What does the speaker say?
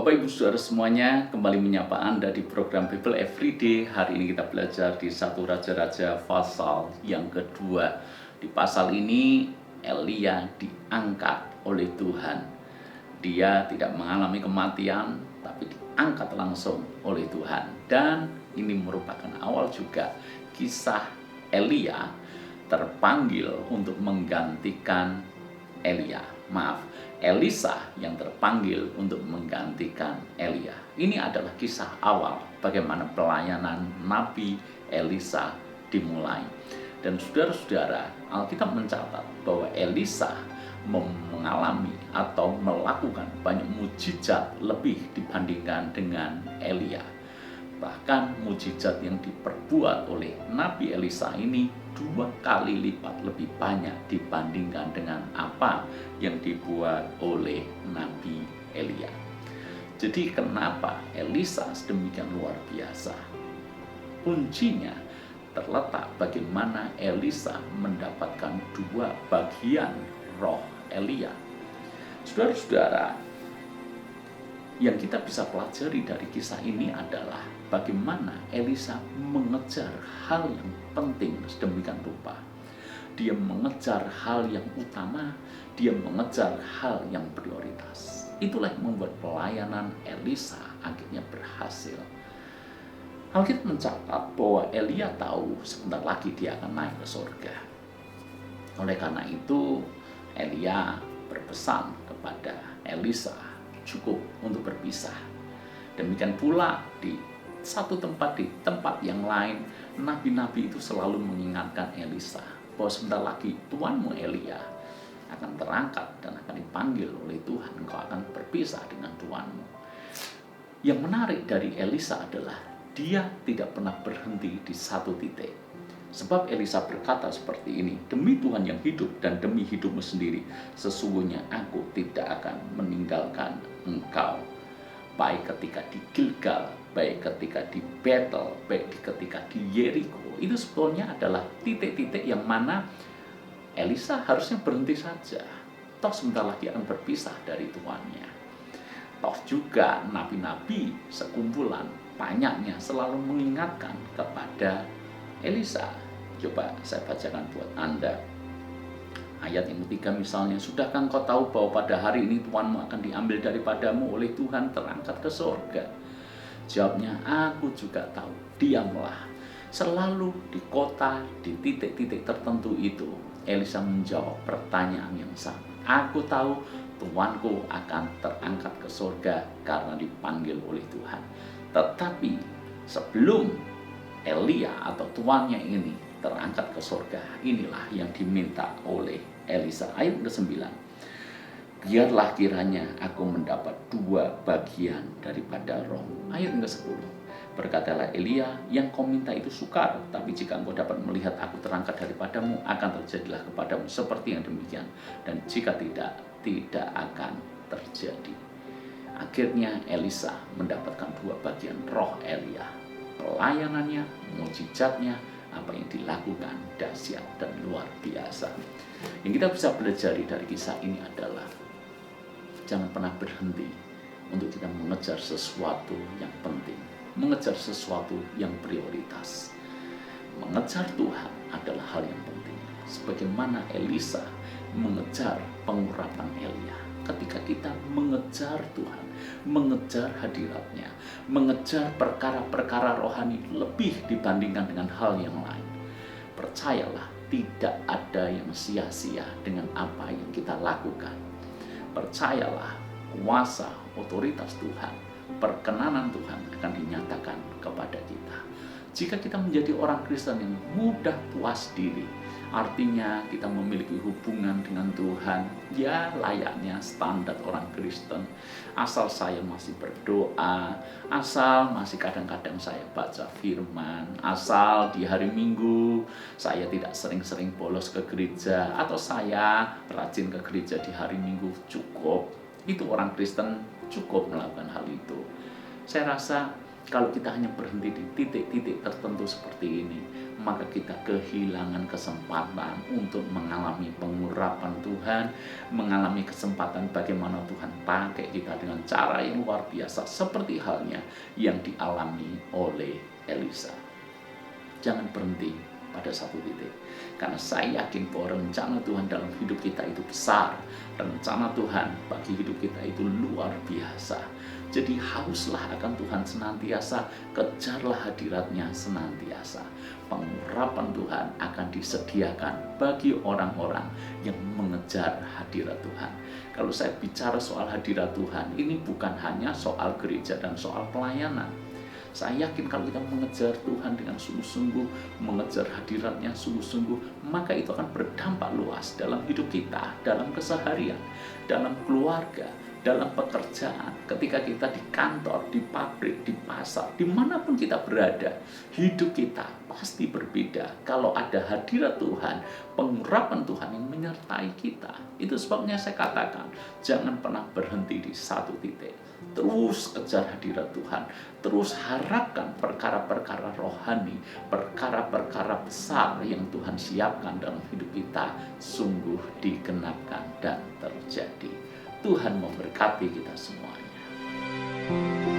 Bapak Ibu Saudara semuanya, kembali menyapa Anda di program Bible Everyday. Hari ini kita belajar di 1 Raja-Raja pasal yang kedua. Di pasal ini Elia diangkat oleh Tuhan. Dia tidak mengalami kematian, tapi diangkat langsung oleh Tuhan. Dan ini merupakan awal juga kisah Elia terpanggil untuk menggantikan Elisa yang terpanggil untuk menggantikan Elia. Ini adalah kisah awal bagaimana pelayanan Nabi Elisa dimulai. Dan saudara-saudara, Alkitab mencatat bahwa Elisa mengalami atau melakukan banyak mujizat lebih dibandingkan dengan Elia. Bahkan mujizat yang diperbuat oleh Nabi Elisa ini 2 kali lipat lebih banyak dibandingkan dengan apa yang dibuat oleh Nabi Elia. Jadi kenapa Elisa sedemikian luar biasa? Kuncinya terletak bagaimana Elisa mendapatkan 2 bagian roh Elia. Saudara-saudara, yang kita bisa pelajari dari kisah ini adalah bagaimana Elisa mengejar hal yang penting sedemikian rupa. Dia mengejar hal yang utama, dia mengejar hal yang prioritas. Itulah yang membuat pelayanan Elisa akhirnya berhasil. Alkitab mencatat bahwa Elia tahu sebentar lagi dia akan naik ke surga. Oleh karena itu, Elia berpesan kepada Elisa, cukup untuk berpisah. Demikian pula di satu tempat, di tempat yang lain, nabi-nabi itu selalu mengingatkan Elisa bahwa sebentar lagi tuanmu Elia akan terangkat dan akan dipanggil oleh Tuhan, engkau akan berpisah dengan tuanmu. Yang menarik dari Elisa adalah dia tidak pernah berhenti di satu titik. Sebab Elisa berkata seperti ini, demi Tuhan yang hidup dan demi hidupmu sendiri, sesungguhnya aku tidak akan meninggalkan engkau. Baik ketika di Gilgal, baik ketika di Betel, baik ketika di Yeriko. Itu sebetulnya adalah titik-titik yang mana Elisa harusnya berhenti saja. Toh sebentar lagi akan berpisah dari tuannya. Toh juga nabi-nabi sekumpulan banyaknya selalu mengingatkan kepada Elisa. Coba saya bacakan buat Anda. Ayat yang ketiga misalnya, sudahkah engkau tahu bahwa pada hari ini tuanmu akan diambil daripadamu oleh Tuhan, terangkat ke surga? Jawabnya, aku juga tahu. Diamlah. Selalu di kota, di titik-titik tertentu itu, Elisa menjawab pertanyaan yang sama. Aku tahu tuanku akan terangkat ke surga karena dipanggil oleh Tuhan. Tetapi sebelum Elia atau tuannya ini terangkat ke surga, inilah yang diminta oleh Elisa. Ayat ke-9, biarlah kiranya aku mendapat 2 bagian daripada roh. Ayat ke-10, berkatalah Elia, yang kau minta itu sukar, tapi jika engkau dapat melihat aku terangkat daripadamu, akan terjadilah kepadamu seperti yang demikian, dan jika tidak akan terjadi. Akhirnya Elisa mendapatkan 2 bagian roh Elia. Pelayanannya, mujizatnya, apa yang dilakukan dahsyat dan luar biasa. Yang kita bisa belajar dari kisah ini adalah jangan pernah berhenti untuk kita mengejar sesuatu yang penting, mengejar sesuatu yang prioritas. Mengejar Tuhan adalah hal yang penting. Sebagaimana Elisa mengejar pengurapan Elia. Ketika kita mengejar Tuhan, mengejar hadiratnya, mengejar perkara-perkara rohani lebih dibandingkan dengan hal yang lain, percayalah tidak ada yang sia-sia dengan apa yang kita lakukan. Percayalah kuasa, otoritas Tuhan, perkenanan Tuhan akan dinyatakan kepada kita. Jika kita menjadi orang Kristen yang mudah puas diri, artinya kita memiliki hubungan dengan Tuhan ya layaknya standar orang Kristen. Asal saya masih berdoa, asal masih kadang-kadang saya baca firman, asal di hari Minggu saya tidak sering-sering bolos ke gereja, atau saya rajin ke gereja di hari Minggu, cukup. Itu orang Kristen cukup melakukan hal itu. Saya rasa kalau kita hanya berhenti di titik-titik tertentu seperti ini, maka kita kehilangan kesempatan untuk mengalami pengurapan Tuhan, mengalami kesempatan bagaimana Tuhan pakai kita dengan cara yang luar biasa, seperti halnya yang dialami oleh Elisa. Jangan berhenti pada satu titik, karena saya yakin bahwa rencana Tuhan dalam hidup kita itu besar. Rencana Tuhan bagi hidup kita itu luar biasa. Jadi hauslah akan Tuhan senantiasa, kejarlah hadiratnya senantiasa. Pengurapan Tuhan akan disediakan bagi orang-orang yang mengejar hadirat Tuhan. Kalau saya bicara soal hadirat Tuhan, ini bukan hanya soal gereja dan soal pelayanan. Saya yakin kalau kita mengejar Tuhan dengan sungguh-sungguh, mengejar hadiratnya sungguh-sungguh, maka itu akan berdampak luas dalam hidup kita, dalam keseharian, dalam keluarga, dalam pekerjaan, ketika kita di kantor, di pabrik, di pasar, dimanapun kita berada, hidup kita pasti berbeda kalau ada hadirat Tuhan, pengurapan Tuhan yang menyertai kita. Itu sebabnya saya katakan, jangan pernah berhenti di satu titik. Terus kejar hadirat Tuhan, terus harapkan perkara-perkara rohani, perkara-perkara besar yang Tuhan siapkan dalam hidup kita sungguh digenapkan dan terjadi. Tuhan memberkati kita semuanya.